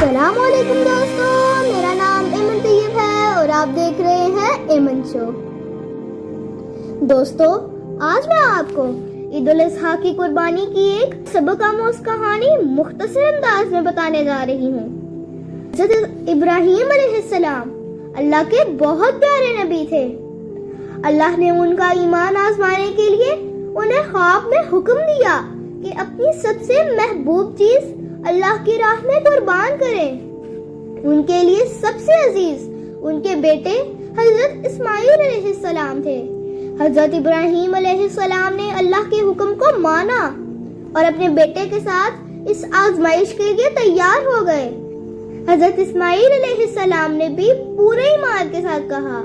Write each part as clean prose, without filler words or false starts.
अस्सलाम वालेकुम दोस्तों, मेरा नाम एमन तैयब है और आप देख रहे हैं एमन शो। दोस्तों, आज मैं आपको ईद उल अज़हा की कुर्बानी की एक सबक आमोज़ कहानी मुख्तसर अंदाज में बताने जा रही हूँ। हज़रत इब्राहीम अलैहिस्सलाम अल्लाह के बहुत प्यारे नबी थे। अल्लाह ने उनका ईमान आजमाने के लिए उन्हें ख्वाब में हुक्म दिया कि अपनी सबसे महबूब चीज अल्लाह की राह में कुर्बान करें। उनके लिए सबसे अजीज उनके बेटे हजरत इस्माइल अलैहिस्सलाम थे। हजरत इब्राहीम अलैहिस्सलाम ने अल्लाह के हुक्म को माना और अपने बेटे के साथ इस आजमाइश के लिए तैयार हो गए। हजरत इस्माइल अलैहिस्सलाम ने भी पूरे ईमान के साथ कहा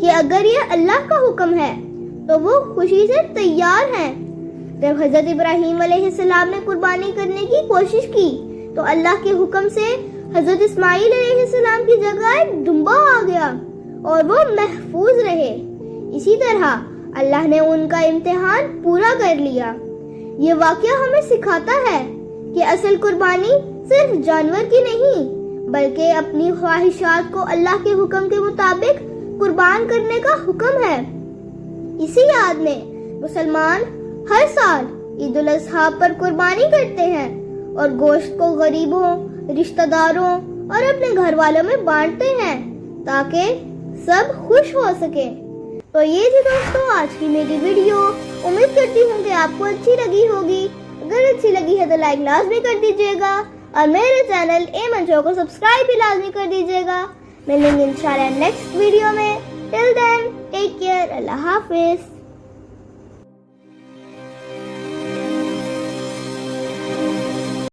कि अगर ये अल्लाह का हुक्म है तो वो खुशी से तैयार हैं। जब हजरत इब्राहीम अलैहिस्सलाम ने कुर्बानी करने की कोशिश की तो अल्लाह के हुक्म से हजरत इस्माइल अलैहिस्सलाम की जगह एक दुम्बा आ गया और वो महफूज रहे। इसी तरह अल्लाह ने उनका इम्तिहान पूरा कर लिया। ये वाकया हमें सिखाता है कि असल कुर्बानी सिर्फ जानवर की नहीं बल्कि अपनी ख्वाहिशात को अल्लाह के हुक्म के मुताबिक कुर्बान करने का हुक्म है। इसी याद में मुसलमान हर साल ईद उल अज़हा पर कुर्बानी करते हैं और गोश्त को गरीबों, रिश्तेदारों और अपने घर वालों में बांटते हैं ताकि सब खुश हो सके। तो ये थी दोस्तों आज की मेरी वीडियो। उम्मीद करती हूँ कि आपको अच्छी लगी होगी। अगर अच्छी लगी है तो लाइक लाजमी कर दीजिएगा और मेरे चैनल एमन शो को सब्सक्राइब भी लाजमी कर दीजिएगा। मिलेंगे इंशाल्लाह नेक्स्ट वीडियो में। टिल देन टेक केयर, अल्लाह हाफिज।